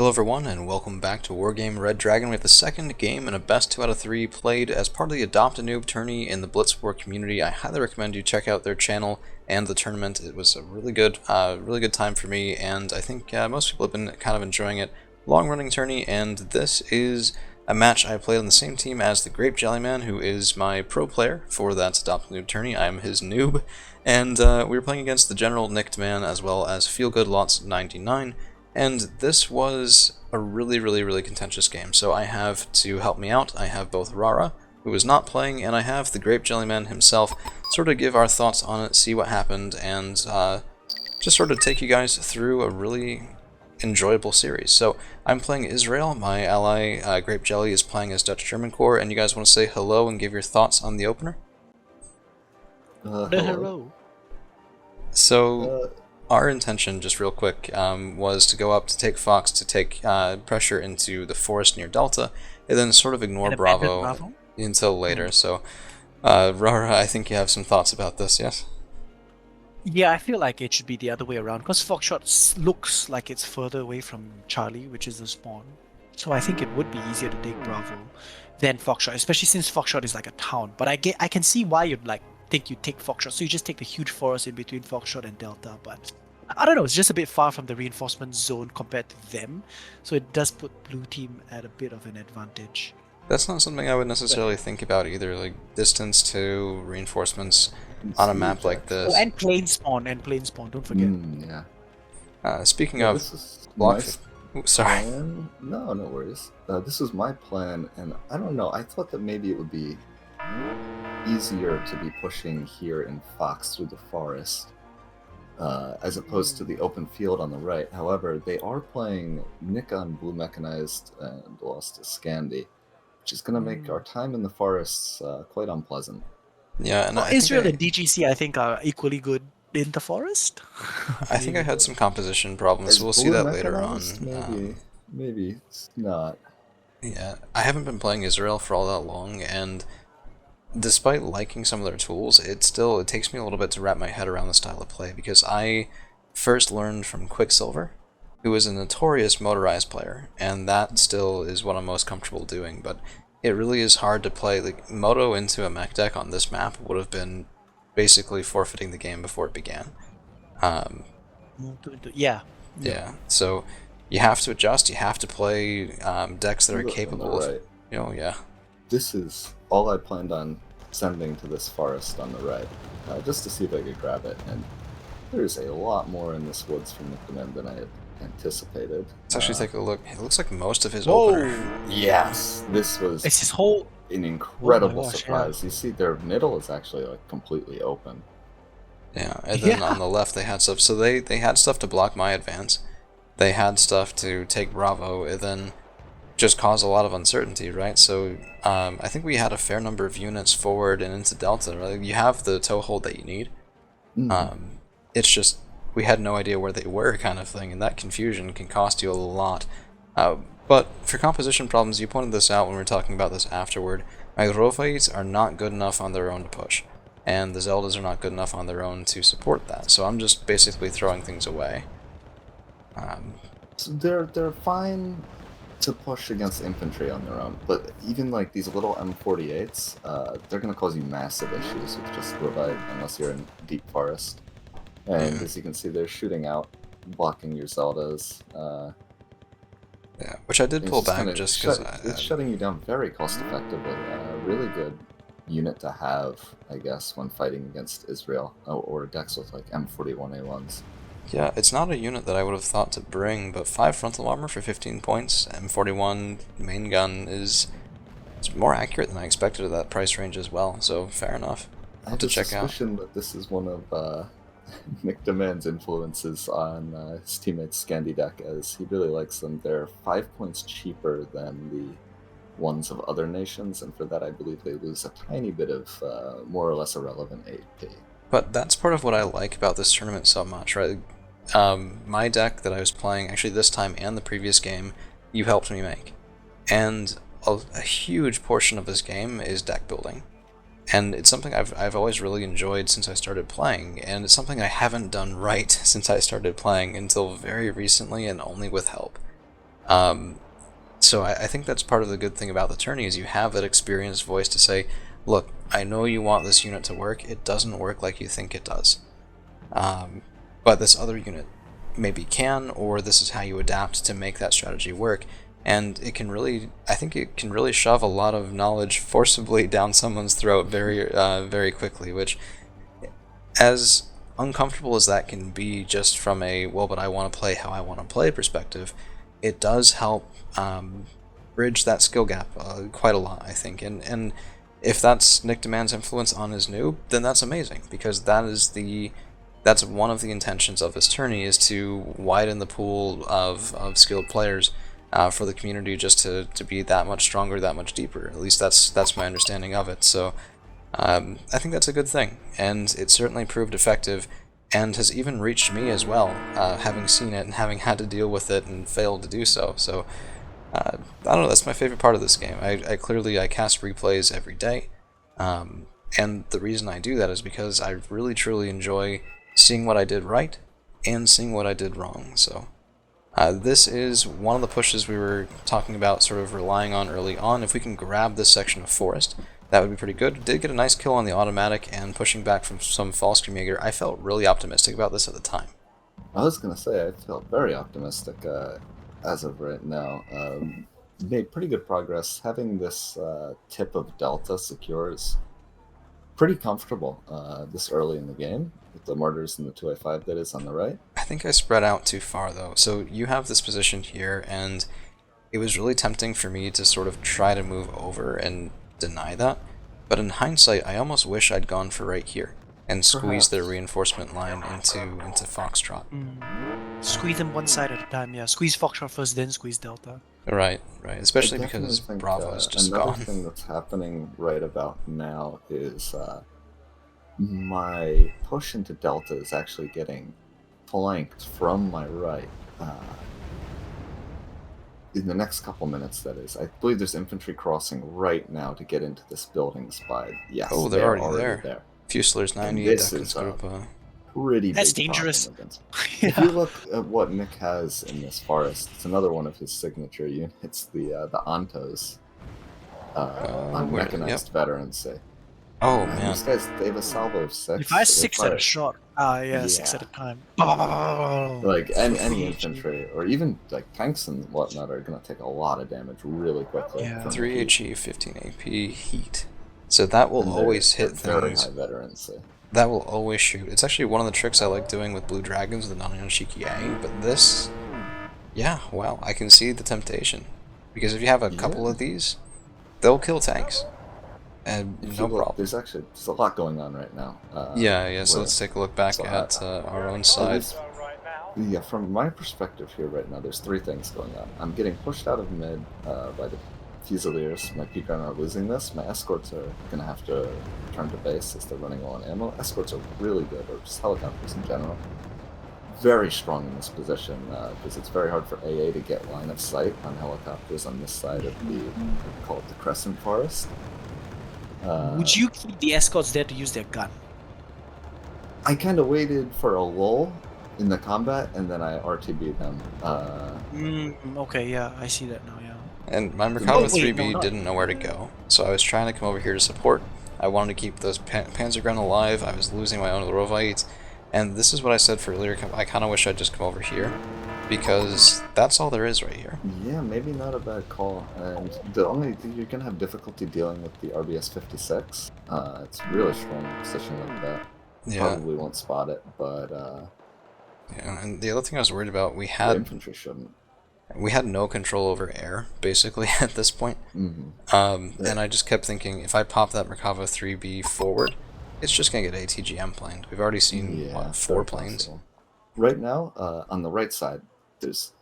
Hello everyone, and welcome back to Wargame Red Dragon. We have the second game in a best 2 out of 3 played as part of the Adopt a Noob tourney in the Blitzwar community. I highly recommend you check out their channel and the tournament. It was a really good time for me, and I think most people have been kind of enjoying it. Long-running tourney, and this is a match I played on the same team as the Grape Jellyman, who is my pro player for that Adopt a Noob tourney. I am his noob, and we were playing against the General Nicked Man as well as Feelgood Lots 99. And this was a really contentious game, so I have to help me out. I have both Rara, who is not playing, and I have the Grape Jellyman himself, sort of give our thoughts on it, see what happened, and just sort of take you guys through a really enjoyable series. So I'm playing Israel, my ally Grape Jelly is playing as Dutch German Corps, and you guys want to say hello and give your thoughts on the opener? Hello. So our intention, just real quick, was to go up to take Fox to take pressure into the forest near Delta, and then sort of ignore Bravo until later. So, Rara, I think you have some thoughts about this, yes? Yeah, I feel like it should be the other way around, because Foxtrot looks like it's further away from Charlie, which is the spawn. So I think it would be easier to take Bravo than Foxtrot, especially since Foxtrot is like a town. But I can see why you'd think you take Foxtrot, so you just take the huge forest in between Foxtrot and Delta, but I don't know, it's just a bit far from the reinforcement zone compared to them, so it does put blue team at a bit of an advantage. That's not something I would necessarily think about either, like distance to reinforcements on a map like this. Oh, and plane spawn, don't forget. Yeah. Speaking of this is block, sorry. No worries. This is my plan, and I don't know. I thought that maybe it would be easier to be pushing here in Fox through the forest, as opposed to the open field on the right. However, they are playing Nick on blue mechanized and lost to Scandi, which is going to make our time in the forests quite unpleasant. Yeah, and Israel and DGC, I think, are equally good in the forest. I think I had some composition problems, so we'll see that later on. Maybe it's not. Yeah, I haven't been playing Israel for all that long, and despite liking some of their tools, it takes me a little bit to wrap my head around the style of play, because I first learned from Quicksilver, who is a notorious motorized player, and that still is what I'm most comfortable doing, but it really is hard to play. Like, Moto into a mech deck on this map would have been basically forfeiting the game before it began. Yeah, so you have to adjust, you have to play decks that are capable of, This is all I planned on sending to this forest on the right, just to see if I could grab it, and there's a lot more in this woods from the command than I had anticipated. Let's actually take a look. It looks like most of his opener. Yes, this was an incredible surprise. Yeah. You see their middle is actually like completely open. Yeah, and then on the left they had stuff. So they had stuff to block my advance. They had stuff to take Bravo, and then just cause a lot of uncertainty, right? So I think we had a fair number of units forward and into Delta. Right? You have the toehold that you need. It's just we had no idea where they were, kind of thing, and that confusion can cost you a lot. But for composition problems, you pointed this out when we were talking about this afterward. My Rovaites are not good enough on their own to push, and the Zeldas are not good enough on their own to support that. So I'm just basically throwing things away. So they're fine to push against infantry on their own, but even like these little M48s, they're going to cause you massive issues with just Rovite unless you're in deep forest. And as you can see, they're shooting out, blocking your Zeldas. Yeah, which I did pull back just because it's shutting you down very cost effectively. Really good unit to have, I guess, when fighting against Israel or decks with like M41A1s. Yeah, it's not a unit that I would have thought to bring, but 5 frontal armor for 15 points, M41 main gun it's more accurate than I expected at that price range as well, so fair enough. I have a suspicion that this is one of Nick Demand's influences on his teammates' Scandi deck, as he really likes them. They're 5 points cheaper than the ones of other nations, and for that I believe they lose a tiny bit of more or less irrelevant AP. But that's part of what I like about this tournament so much, right? My deck that I was playing, actually this time and the previous game, you helped me make. And a huge portion of this game is deck building. And it's something I've always really enjoyed since I started playing, and it's something I haven't done right since I started playing until very recently and only with help. So I think that's part of the good thing about the tourney is you have that experienced voice to say, look, I know you want this unit to work, it doesn't work like you think it does. But this other unit maybe can, or this is how you adapt to make that strategy work. And it can really, I think it can really shove a lot of knowledge forcibly down someone's throat very quickly, which, as uncomfortable as that can be just from a, well, but I want to play how I want to play perspective, it does help bridge that skill gap quite a lot, I think. And if that's Nick Demand's influence on his noob, then that's amazing, because that's one of the intentions of this tourney, is to widen the pool of skilled players for the community, just to be that much stronger, that much deeper. At least that's my understanding of it. So I think that's a good thing, and it certainly proved effective, and has even reached me as well, having seen it and having had to deal with it and failed to do so. So I don't know, that's my favorite part of this game. I clearly cast replays every day, and the reason I do that is because I really truly enjoy seeing what I did right and seeing what I did wrong. So this is one of the pushes we were talking about sort of relying on early on. If we can grab this section of forest, that would be pretty good. Did get a nice kill on the automatic and pushing back from some false Jaeger. I felt really optimistic about this at the time. I was gonna say I felt very optimistic as of right now. Made pretty good progress. Having this tip of Delta secure is pretty comfortable this early in the game, with the mortars and the 2A5 that is on the right. I think I spread out too far though. So you have this position here, and it was really tempting for me to sort of try to move over and deny that. But in hindsight, I almost wish I'd gone for right here and squeezed their reinforcement line into Foxtrot. Squeeze them one side at a time, yeah. Squeeze Foxtrot first, then squeeze Delta. Right. Especially I definitely because think, Bravo is just another gone. thing that's happening right about now is my push into Delta is actually getting flanked from my right. In the next couple minutes, that is. I believe there's infantry crossing right now to get into this building spy. Yes, Oh, they're already there. Fusiliers 90, this Duckins is group. pretty That's big dangerous. problem against. Yeah. If you look at what Nick has in this forest, it's another one of his signature units, the Antos, on where- mechanized veterans. Say, Oh man, these guys, they have a salvo of 6. If I so they 6 at a fire- shot, yeah, 6 Yeah. at a time. Like any infantry or even like tanks and whatnot are gonna take a lot of damage really quickly. Yeah. from the 3 heat. HE, 15 AP, heat. So that will And always they're hit very things. high veterans. So. That will always shoot. It's actually one of the tricks I like doing with Blue Dragons, the non-Shiki A, but this, yeah, wow, I can see the temptation. Because if you have a couple of these, they'll kill tanks. And If no you look, problem. there's a lot going on right now. Yeah, so where- let's take a look back so at our own at side. least- Yeah, from my perspective here right now, there's 3 things going on. I'm getting pushed out of mid by the Fusiliers. My Peak Gunner are losing this. My escorts are going to have to return to base as they're running low on ammo. Escorts are really good, or just helicopters in general. Very strong in this position because it's very hard for AA to get line of sight on helicopters on this side of the, call it the Crescent Forest. Would you keep the escorts there to use their gun? I kind of waited for a lull in the combat, and then I RTB'd them. Okay, yeah, I see that now, yeah. And my Merkava wait, 3B no, not- didn't know where to go, so I was trying to come over here to support. I wanted to keep those Panzergren alive. I was losing my own Rovite, and this is what I said for earlier. I kind of wish I'd just come over here, because that's all there is right here. Yeah, maybe not a bad call. And the only thing you're gonna have difficulty dealing with the RBS 56. It's really strong in a position like that. Yeah, Probably won't spot it, but yeah. And the other thing I was worried about, we the had infantry shouldn't. no control over air basically at this point. Mm-hmm. And I just kept thinking, if I pop that Merkava 3B forward, it's just gonna get ATGM planed. We've already seen what, 4 very planes. possible. Right now, on the right side, there's,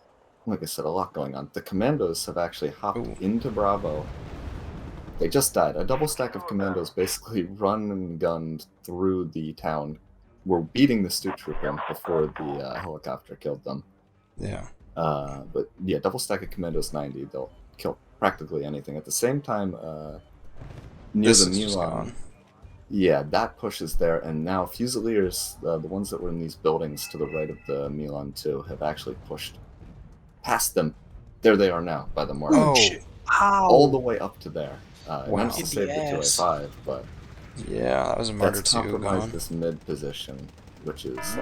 like I said, a lot going on. The commandos have actually hopped into Bravo. They just died. A double stack of commandos basically run and gunned through the town. Were beating the Stu Trooper before the helicopter killed them. Yeah. But yeah, double stack of commandos 90. They'll kill practically anything. At the same time, near This the is just Milan, gone. yeah, that push is there, and now Fusiliers, the ones that were in these buildings to the right of the Milan 2, have actually pushed past them There they are now by the mark. Oh, Oh, shit. All the Ow! way up to there. I wow. managed to In the save the ass. 2A5, but Yeah, that was a murder that's too compromised gone. this mid position, which is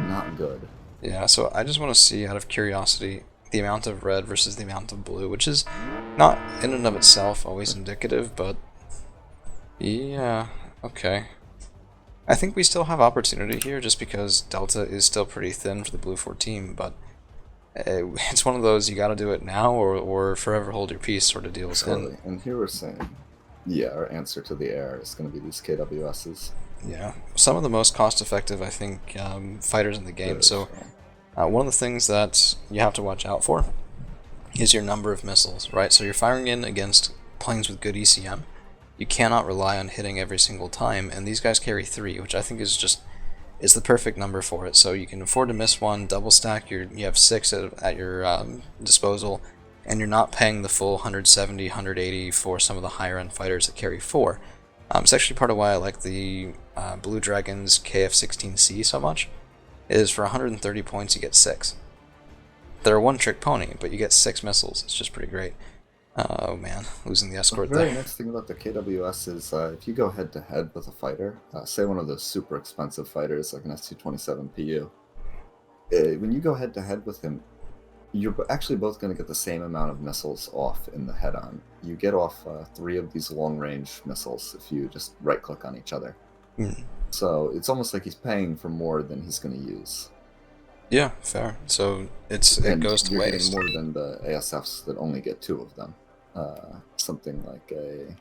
not good. Yeah, so I just want to see, out of curiosity, the amount of red versus the amount of blue, which is not in and of itself always indicative, but yeah, okay. I think we still have opportunity here just because Delta is still pretty thin for the blue 4 team, but it's one of those you gotta do it now or forever hold your peace sort of deals. Surely. And here we're saying, yeah, our answer to the air is going to be these KWSs. Yeah, some of the most cost-effective, I think, fighters in the game. Very So strong. one of the things that you have to watch out for is your number of missiles, right? So you're firing in against planes with good ECM. You cannot rely on hitting every single time, and these guys carry 3, which I think is the perfect number for it. So you can afford to miss one, double stack, you have 6 at your disposal, and you're not paying the full 170, 180 for some of the higher end fighters that carry 4. It's actually part of why I like the Blue Dragon's KF-16C so much, is for 130 points you get 6. They're a one-trick pony, but you get 6 missiles. It's just pretty great. Oh man, losing the The escort very there. next thing about the KWS is if you go head to head with a fighter, say one of those super expensive fighters like an S227 PU, when you go head to head with him, you're actually both going to get the same amount of missiles off in the head on. You get off 3 of these long range missiles if you just right click on each other. Mm. So it's almost like he's paying for more than he's going to use. Yeah, fair. So it And goes to you're waste. getting more than the ASFs that only get 2 of them. Something like the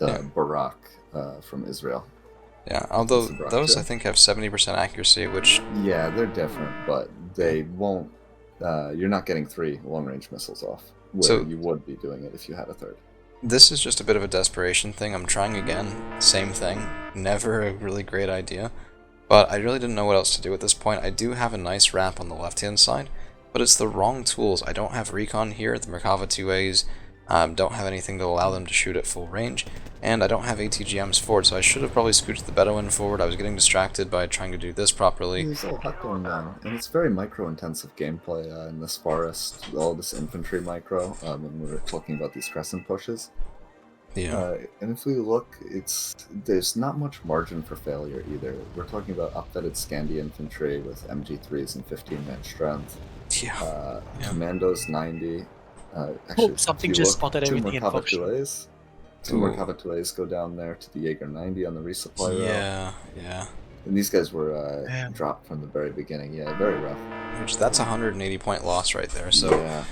Yeah. Barak from Israel. Yeah, although It's a Brock those too. I think have 70% accuracy, which Yeah, they're different, but they won't. You're not getting 3 long-range missiles off, where So- you would be doing it if you had a 3rd. this is just a bit of a desperation thing. I'm trying again, same thing. Never a really great idea, but I really didn't know what else to do at this point. I do have a nice wrap on the left-hand side, but it's the wrong tools. I don't have recon here. The Merkava 2As don't have anything to allow them to shoot at full range, and I don't have ATGMs forward, so I should have probably scooched the Bedouin forward. I was getting distracted by trying to do this properly. There's a lot going on, and it's very micro-intensive gameplay in this forest. All this infantry micro when we're talking about these crescent pushes. Yeah, And if we look, there's not much margin for failure either. We're talking about updated Scandi infantry with MG3s and 15-man strength. yeah. Yeah. Commandos 90. Actually, Something if you just look, spotted 2 everything in Merkava function. 2As. 2 Ooh. Merkava 2As go down there to the Jaeger 90 on the resupply route. Yeah, yeah. And these guys were Damn. dropped from the very beginning. Yeah, very rough. Which that's a 180-point loss right there. So yeah.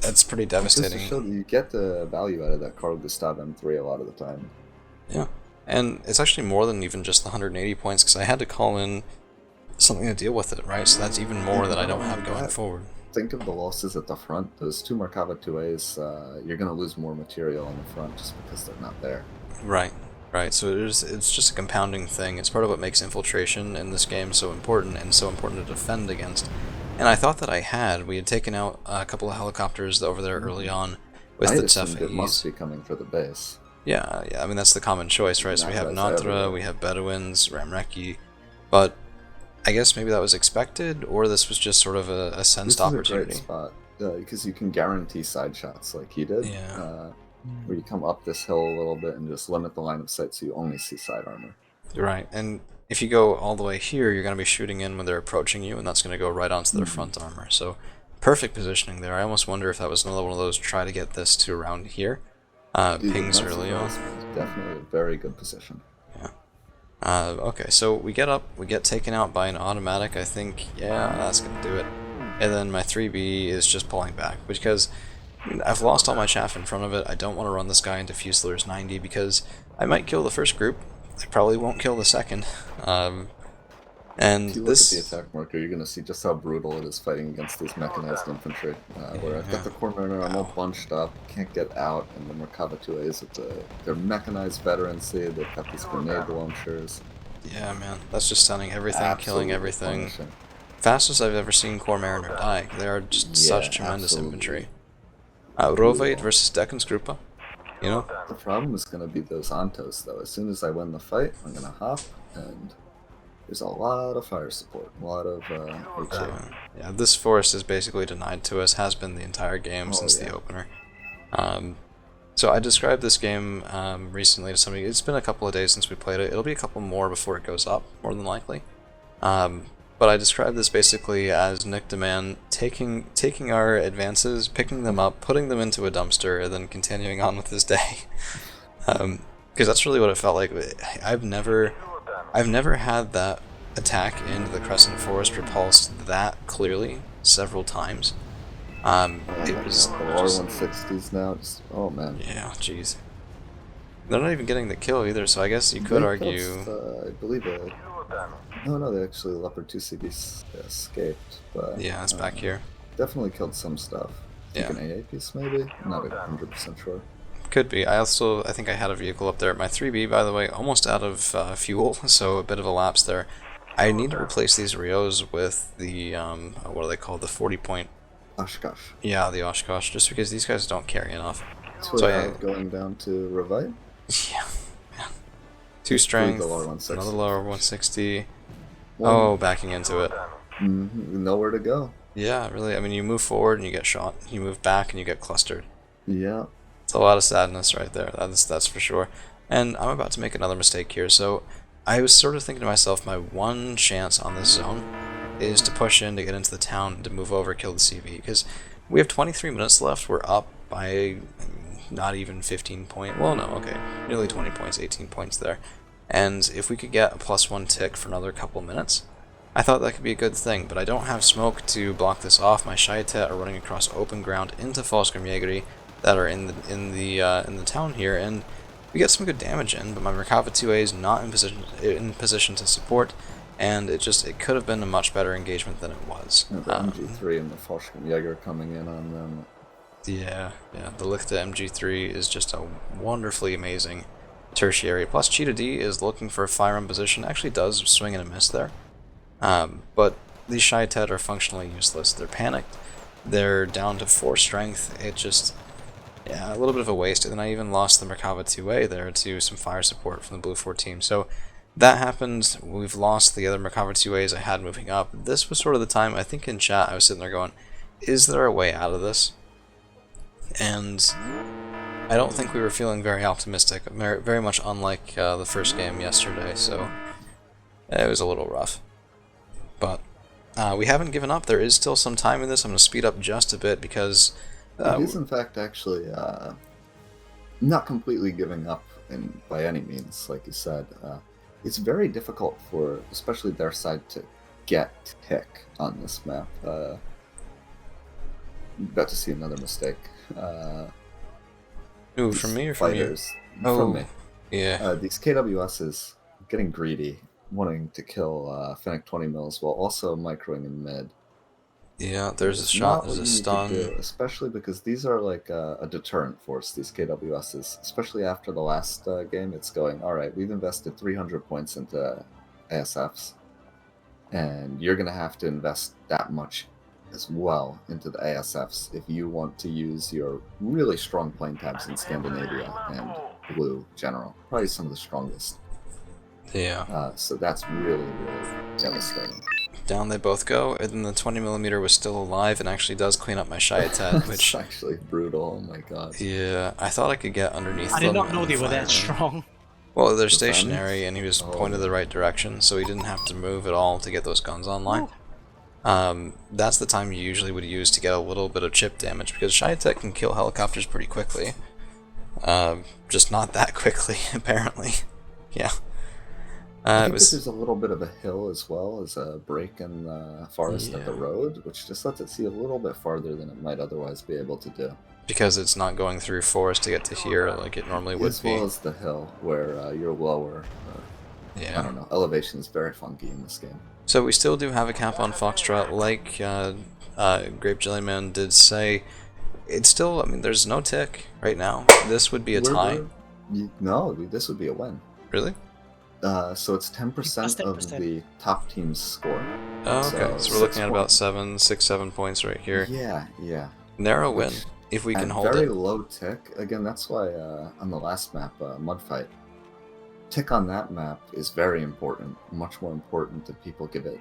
that's pretty Just to devastating. show that you get the value out of that Carl Gustav M3 a lot of the time. Yeah, and it's actually more than even just the 180 points because I had to call in something to deal with it, right? So that's even more that I don't have going forward. Think of the losses at the front. Those 2 Merkava 2As, you're going to lose more material on the front just because they're not there. Right, right. So it's just a compounding thing. It's part of what makes infiltration in this game so important and so important to defend against. And I thought that we had taken out a couple of helicopters over there early on with I the assumed it must Tefais. be coming for the base. Yeah, yeah. I mean that's the common choice, right? So we have That's Nadra, everywhere. we have Bedouins, Ramreki, but I guess maybe that was expected, or this was just sort of a This sensed is a great opportunity. spot because you can guarantee side shots like he did. Yeah. Where you come up this hill a little bit and just limit the line of sight so you only see side armor. Right, and if you go all the way here, you're going to be shooting in when they're approaching you, and that's going to go right onto their front armor. So, perfect positioning there. I almost wonder if that was another one of those try to get this to around here. Dude, Pings that's early on. definitely a very good position. Okay, so we get up, we get taken out by an automatic, I think, yeah, that's going to do it. And then my 3B is just pulling back, because I've lost all my chaff in front of it. I don't want to run this guy into Fusiliers 90, because I might kill the first group, I probably won't kill the second. And If you look this... at the attack marker, you're going to see just how brutal it is fighting against these mechanized infantry. Where I've got the Corps Mariner, I'm all bunched up, can't get out, and the Merkava 2As with their mechanized veterancy, they've got these grenade launchers. Yeah, man, that's just stunning everything, killing Absolutely everything. punishing. Fastest I've ever seen Corps Mariner die. They are just such Yeah, tremendous absolutely. infantry. Rovaid versus Deccan's Grupa. You know? The problem is going to be those Antos, though. As soon as I win the fight, I'm going to hop, and There's a lot of fire support, a lot of HA. Yeah, this forest is basically denied to us, has been the entire game since the opener. So I described this game recently to somebody. It's been a couple of days since we played it. It'll be a couple more before it goes up, more than likely. But I described this basically as Nick Demand taking our advances, picking them up, putting them into a dumpster, and then continuing on with his day. Because that's really what it felt like. I've never had that attack into the Crescent Forest repulsed that clearly several times. It was the R160s now. Just, oh man. Yeah, jeez. They're not even getting the kill either, so I guess you could argue. I believe no, they actually Leopard 2 CB escaped, but yeah, it's back here. Definitely killed some stuff. Yeah. An AA piece maybe. Not 100% sure. Could be. I think I had a vehicle up there. My 3B, by the way, almost out of fuel, so a bit of a lapse there. I need to replace these Rios with the what are they called? The 40-point. Oshkosh. Yeah, the Oshkosh, just because these guys don't carry enough. So going down to Revive? Yeah, man. 2 strength, another lower 160. Oh, backing into it. Nowhere to go. Yeah, really. I mean, you move forward and you get shot. You move back and you get clustered. Yeah. It's a lot of sadness right there. That's for sure. And I'm about to make another mistake here. So I was sort of thinking to myself, my one chance on this zone is to push in to get into the town and to move over, kill the CV, because we have 23 minutes left. We're up by not even 15 points. Well, no, okay, nearly 20 points, 18 points there. And if we could get a +1 tick for another couple minutes, I thought that could be a good thing. But I don't have smoke to block this off. My Shaitet are running across open ground into Falsgrimjägeri that are in the town here, and we get some good damage in. But my Merkava 2A is not in position to support. And it could have been a much better engagement than it was. The MG3 and the Falschenjäger coming in on them. Yeah, the Lichte MG3 is just a wonderfully amazing tertiary. Plus, Cheetah D is looking for a firearm position. Actually does swing and a miss there. But these Shaitet are functionally useless. They're panicked. They're down to 4 strength. It just, yeah, a little bit of a waste. And then I even lost the Merkava 2A there to some fire support from the Blue 4 team. So that happened. We've lost the other Merkava 2As I had moving up. This was sort of the time, I think in chat, I was sitting there going, is there a way out of this? And I don't think we were feeling very optimistic, very much unlike the first game yesterday, so it was a little rough. But we haven't given up. There is still some time in this. I'm going to speed up just a bit because it is in fact actually not completely giving up by any means, like you said. It's very difficult for, especially their side, to get tick on this map. About to see another mistake. Ooh, from me or from you? From me. Yeah. These KWSs getting greedy, wanting to kill Fennec 20 mils while also microing in mid. Yeah, there's a shot, there's a stun. Especially because these are like a deterrent force, these KWSs. Especially after the last game, it's going, alright, we've invested 300 points into ASFs, and you're going to have to invest that much as well into the ASFs if you want to use your really strong plane tabs in Scandinavia and Blue General. Probably some of the strongest. Yeah. So that's really, really devastating. Down they both go, and then the 20mm was still alive and actually does clean up my Shaitet, which is actually brutal. Oh my god. Yeah, I thought I could get underneath them. I did not know they were that strong. Well, they're stationary, and he was pointed the right direction, so he didn't have to move at all to get those guns online. That's the time you usually would use to get a little bit of chip damage, because Shaitet can kill helicopters pretty quickly. Just not that quickly, apparently. Yeah. I think there's a little bit of a hill as well as a break in the forest at the road, which just lets it see a little bit farther than it might otherwise be able to do. Because it's not going through forest to get to here like it normally would be. As well as the hill, where you're lower. I don't know, elevation is very funky in this game. So we still do have a cap on Foxtrot, like Grape Jellyman did say. It's still, I mean, there's no tick right now. This would be a tie. No, this would be a win. Really? So it's 10% of the top team's score. Oh, okay. So we're looking at about 6, 7 points right here. Yeah. Narrow win, if we can hold it. Very low tick. Again, that's why on the last map, Mudfight, tick on that map is very important, much more important than people give it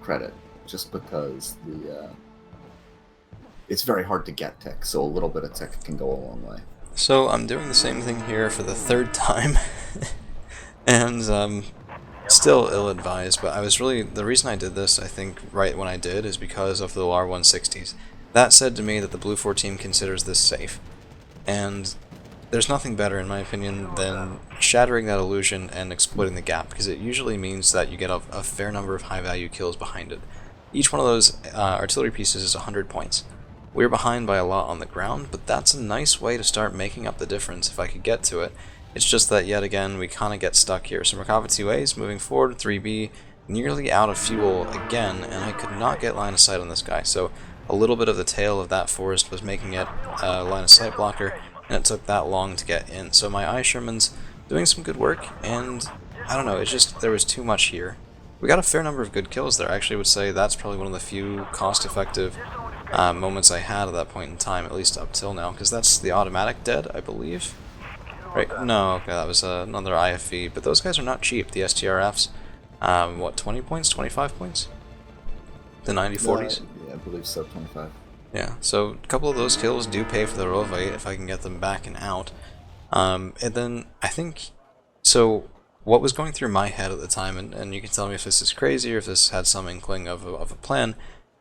credit, just because it's very hard to get tick, so a little bit of tick can go a long way. So I'm doing the same thing here for the third time, and still ill-advised, but I was really, the reason I did this, I think, right when I did, is because of the R160s. That said to me that the Blue 4 team considers this safe, and there's nothing better, in my opinion, than shattering that illusion and exploiting the gap, because it usually means that you get a fair number of high-value kills behind it. Each one of those artillery pieces is 100 points. We're behind by a lot on the ground, but that's a nice way to start making up the difference if I could get to it. It's just that, yet again, we kind of get stuck here. So Merkava 2A's moving forward, 3B, nearly out of fuel again, and I could not get line of sight on this guy. So a little bit of the tail of that forest was making it a line of sight blocker, and it took that long to get in. So my Eye Sherman's doing some good work, and I don't know, it's just, there was too much here. We got a fair number of good kills there. I actually would say that's probably one of the few cost-effective moments I had at that point in time, at least up till now, because that's the automatic dead, I believe. Right? No, okay, that was another IFV, but those guys are not cheap, the STRFs. What, 20 points, 25 points? The 90-40s? Yeah, I believe so, 25. Yeah, so a couple of those kills do pay for the Rovite if I can get them back and out. And then, I think, so what was going through my head at the time, and you can tell me if this is crazy or if this had some inkling of a plan,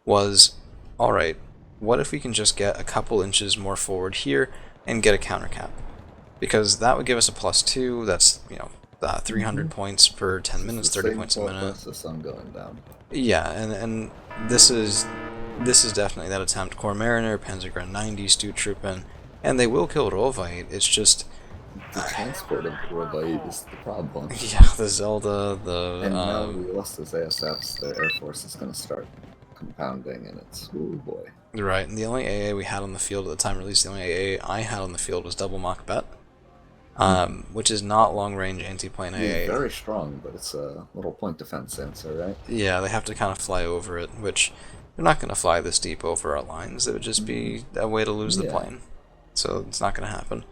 was, alright, what if we can just get a couple inches more forward here and get a counter cap? Because that would give us a +2, that's, you know, 300 points per 10 minutes, 30 points a minute. The sun going down. Yeah, and this is definitely that attempt. Core Mariner, Panzergren 90, Stu Troopin, and they will kill Rovite, it's just... The transport of Rovite is the problem. Yeah, the Zelda, And now we lost those ASFs, the Air Force is going to start compounding, and it's, ooh boy. Right, and the only AA we had on the field at the time, or at least the only AA I had on the field was Double Machbet, which is not long-range anti-plane AA. Yeah, very strong, but it's a little point defense answer, right? Yeah, they have to kind of fly over it, which they're not going to fly this deep over our lines. It would just be a way to lose the plane. So it's not going to happen.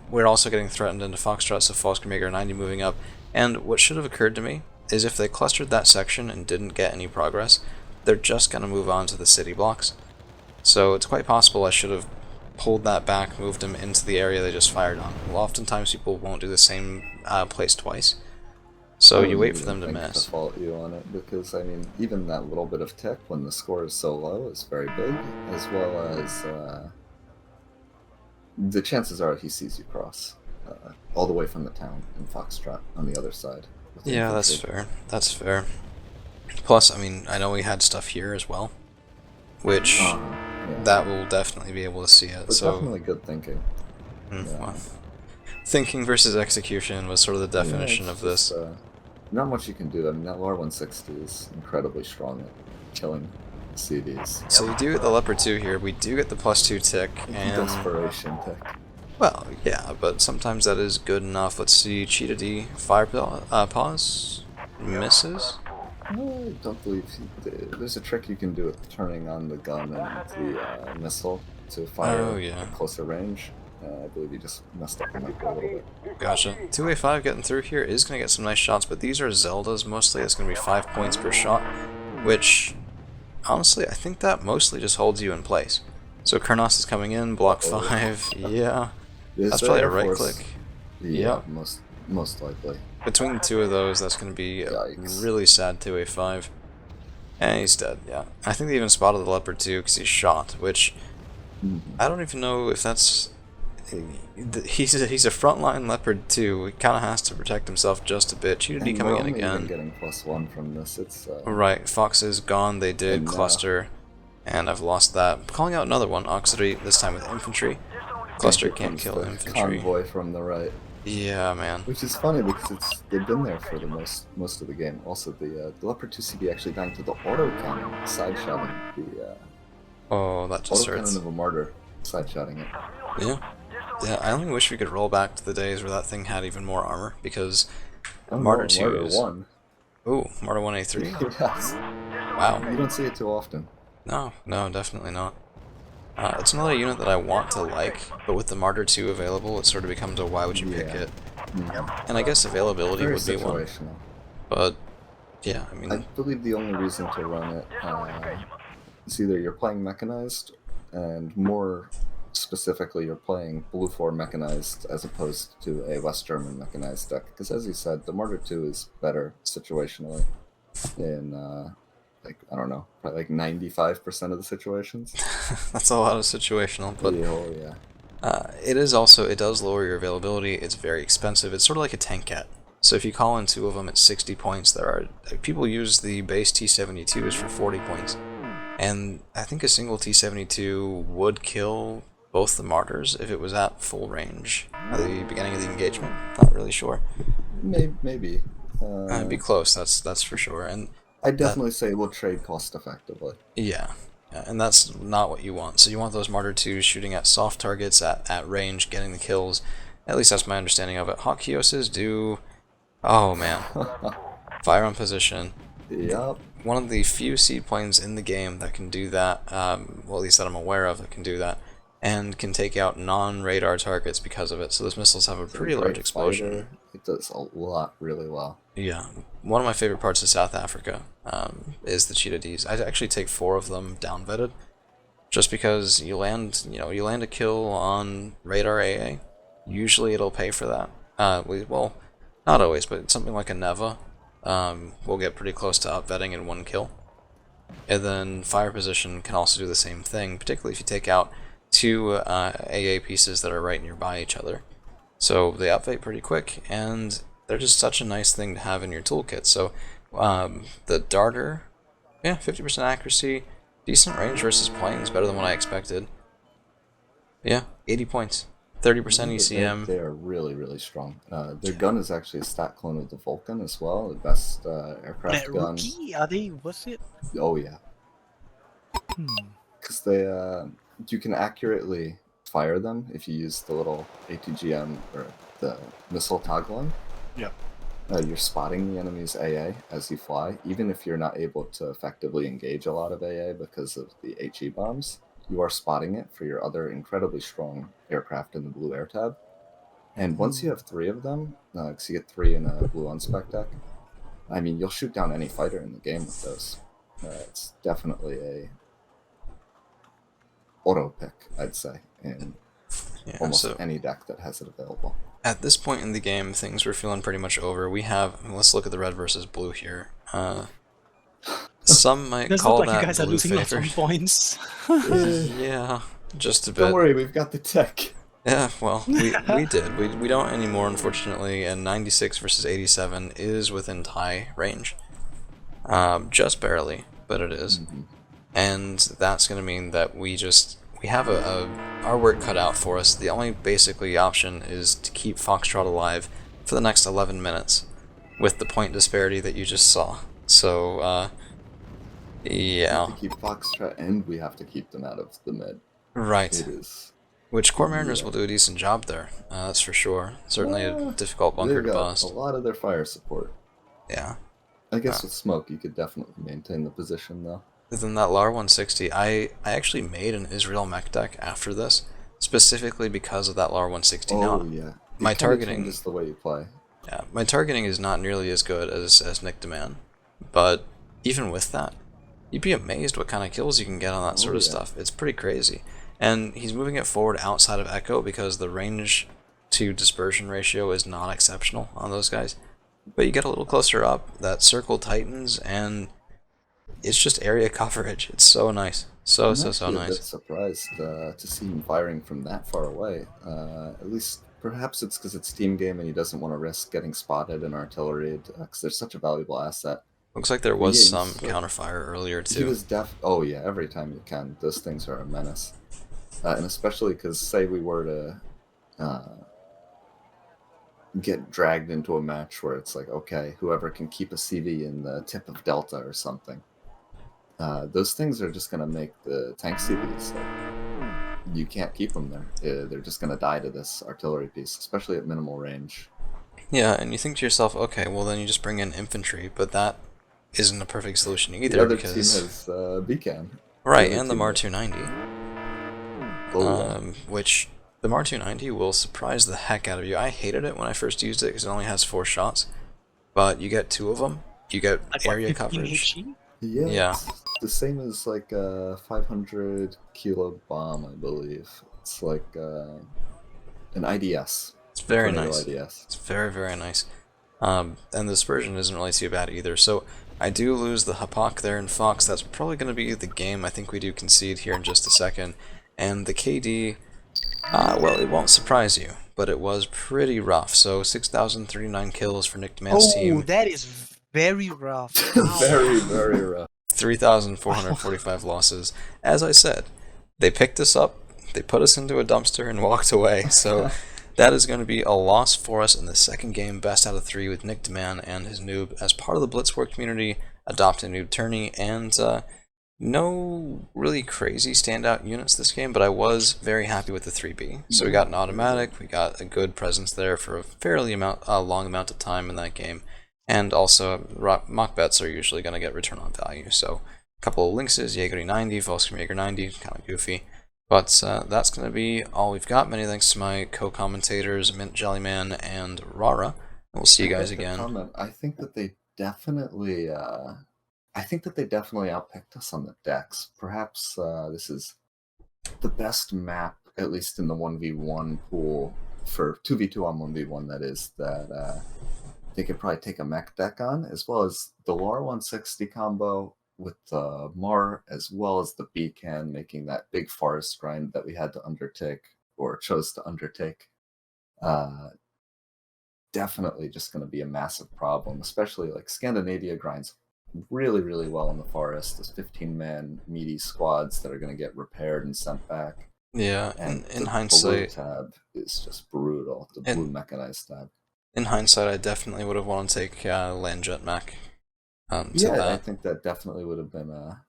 We're also getting threatened into Foxtrot, so Falskemaker 90 moving up. And what should have occurred to me is if they clustered that section and didn't get any progress, they're just going to move on to the city blocks. So it's quite possible I should have pulled that back, moved them into the area they just fired on. Well, oftentimes people won't do the same place twice. So you wait for them to miss. To fault you on it, because I mean, even that little bit of tick when the score is so low is very big, as well as the chances are he sees you cross all the way from the town in Foxtrot on the other side. Yeah, that's fair. That's fair. Plus, I mean, I know we had stuff here as well, which that will definitely be able to see it. It's so definitely good thinking. Well, thinking versus execution was sort of the definition of this. Not much you can do. I mean, that LR160 is incredibly strong at killing CVs. So we do get the Leopard 2 here. We do get the +2 tick, and Desperation tick. well, yeah, but sometimes that is good enough. Let's see, Cheetah D, fire pause, misses. No, I don't believe there's a trick you can do with turning on the gun and the missile to fire at closer range. I believe you just messed up the mic a little bit. Gotcha. 2A5 getting through here is going to get some nice shots, but these are Zeldas mostly. It's going to be 5 points per shot, which, honestly, I think that mostly just holds you in place. So Kurnos is coming in, block 5, yeah. That's probably a right click. Yeah, most likely. Between the two of those, that's going to be a really sad 2A5. And he's dead, yeah. I think they even spotted the Leopard too, because he's shot, which I don't even know if that's... He's a frontline Leopard too. He kind of has to protect himself just a bit. Cheetah D coming in again. Getting +1 from this. It's right. Fox is gone. They did cluster, and I've lost that. Calling out another one. Auxiliary this time with infantry. Cluster can't kill infantry. Convoy from the right. Yeah, man. Which is funny because they've been there for the most of the game. Also, the Leopard 2CB actually dying to the autocannon, side-shotting the. Oh, that just hurts. Autocannon of a martyr, side-shotting it. Yeah. Yeah, I only wish we could roll back to the days where that thing had even more armor, because Martyr 2 is... Martyr 1. Ooh, Martyr 1A3? Yes. Wow. You don't see it too often. No, definitely not. It's another unit that I want to like, but with the Martyr 2 available, it sort of becomes a why would you pick it? And I guess availability Very would be one. situational. But yeah, I I mean, believe the only reason to run it is either you're playing mechanized, and more specifically, you're playing Blue 4 mechanized as opposed to a West German mechanized deck. Because as you said, the Martyr 2 is better situationally in, like, I don't know, probably like 95% of the situations. that's a lot of situational, but Yeah, oh yeah. it is also, it does lower your availability. It's very expensive. It's sort of like a tank cat. So if you call in two of them at 60 points, there are people use the base T72s for 40 points, and I think a single T72 would kill both the martyrs if it was at full range at the beginning of the engagement. Not really sure. Maybe. It'd be close. That's for sure. And I'd that, definitely say we'll trade cost effectively. yeah. Yeah, and that's not what you want. So you want those Martyr 2s shooting at soft targets, at range, getting the kills. At least that's my understanding of it. Hot Kioses do... Oh, man. Fire on position. Yup. One of the few seed planes in the game that can do that, well, at least that I'm aware of that can do that, and can take out non-radar targets because of it. So those missiles have a pretty large explosion. Fighter. It does a lot really well. Yeah, one of my favorite parts of South Africa is the Cheetah Ds. I actually take 4 of them down vetted, just because you land a kill on radar AA. Usually it'll pay for that. Well, not always, but something like a Neva will get pretty close to upvetting in 1 kill. And then fire position can also do the same thing, particularly if you take out 2 AA pieces that are right nearby each other. So they upvet pretty quick, and they're just such a nice thing to have in your toolkit. So the darter, yeah, 50% accuracy, decent range versus planes, better than what I expected. Yeah, 80 points, 30% ECM. They are really, really strong. Their gun is actually a stat clone of the Vulcan as well, the best aircraft That gun. rookie? Are they worth it? Oh yeah, because you can accurately fire them if you use the little ATGM or the missile toggling. Yeah. You're spotting the enemy's AA as you fly, even if you're not able to effectively engage a lot of AA because of the HE bombs. You are spotting it for your other incredibly strong aircraft in the blue air tab. And once you have 3 of them, because you get 3 in a blue unspec deck, I mean, you'll shoot down any fighter in the game with those. It's definitely a auto pick, I'd say, in almost any deck that has it available. At this point in the game, things were feeling pretty much over. We have, let's look at the red versus blue here. Some might call look like that you guys are blue losing lots of favored. points. Yeah, just a bit. Don't worry, we've got the tech. Yeah, well, we did. We don't anymore, unfortunately, and 96 versus 87 is within tie range. Just barely, but it is. And that's going to mean that we have our work cut out for us. The only basically option is to keep Foxtrot alive for the next 11 minutes with the point disparity that you just saw. So, yeah. We have to keep Foxtrot, and we have to keep them out of the mid. Right. It is. Which Core Mariners will do a decent job there, that's for sure. Certainly a difficult bunker to bust. A lot of their fire support. Yeah. I guess with smoke, you could definitely maintain the position, though. Then that LAR 160, I actually made an Israel mech deck after this, specifically because of that LAR 160. Oh, now, yeah. My targeting is the way you play. Yeah, my targeting is not nearly as good as Nick Demand, but even with that, you'd be amazed what kind of kills you can get on that sort of stuff. It's pretty crazy. And he's moving it forward outside of Echo because the range to dispersion ratio is not exceptional on those guys. But you get a little closer up, that circle tightens, and it's just area coverage. It's so nice. So I'm nice. a bit surprised to see him firing from that far away. At least, perhaps it's because it's team game and he doesn't want to risk getting spotted in artillery, because they're such a valuable asset. Looks like there was some counterfire earlier, too. He was oh yeah, every time you can. Those things are a menace. And especially because, say we were to get dragged into a match where it's like, okay, whoever can keep a CV in the tip of Delta or something, those things are just going to make the tank CVs. So you can't keep them there. They're just going to die to this artillery piece, especially at minimal range. Yeah, and you think to yourself, okay, well then you just bring in infantry, but that isn't a perfect solution either. The other because... team has BCAN. Right, and the MAR 290. Which The MAR-290 will surprise the heck out of you. I hated it when I first used it because it only has 4 shots, but you get 2 of them. You get Like what, area 15 coverage. HE? Yeah, Yeah. it's the same as like a 500 kilo bomb, I believe. It's like an IDS. It's very Tornado nice. IDS. It's very, very nice. And the dispersion isn't really too bad either. So I do lose the Hapak there in Fox. That's probably going to be the game. I think we do concede here in just a second. And the KD, well, it won't surprise you, but it was pretty rough. So 6,039 kills for Nick Demand's team. That is very rough. Wow. Very, very rough. 3,445 losses. As I said, they picked us up, they put us into a dumpster and walked away. So that is going to be a loss for us in the second game, best out of 3 with Nick Demand and his noob as part of the Blitzwar community, adopted noob tourney, and no really crazy standout units this game, but I was very happy with the 3B. So we got an automatic, we got a good presence there for a fairly long amount of time in that game, and also mock bets are usually going to get return on value. So a couple of Lynxes, Jaeger 90, Volscom Jaeger 90, kind of goofy. But that's going to be all we've got. Many thanks to my co-commentators, Mint Jellyman and Rara. We'll see you guys again. I think that they definitely outpicked us on the decks. Perhaps this is the best map, at least in the 1v1 pool, for 2v2 on 1v1, that is, that they could probably take a mech deck on, as well as the LAR 160 combo with the Mar, as well as the Beacon, making that big forest grind that we had to undertake, or chose to undertake. Definitely just going to be a massive problem, especially like Scandinavia grinds really, really well in the forest. There's 15-man meaty squads that are going to get repaired and sent back. Yeah, and in the hindsight, blue tab is just brutal. The blue mechanized tab. In hindsight, I definitely would have wanted to take Landjet Mech. Yeah, I think that definitely would have been a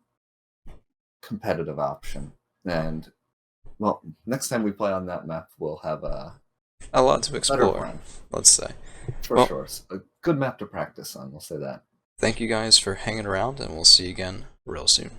competitive option. And well, next time we play on that map, we'll have a lot to explore. Let's say for sure. It's a good map to practice on. We'll say that. Thank you guys for hanging around, and we'll see you again real soon.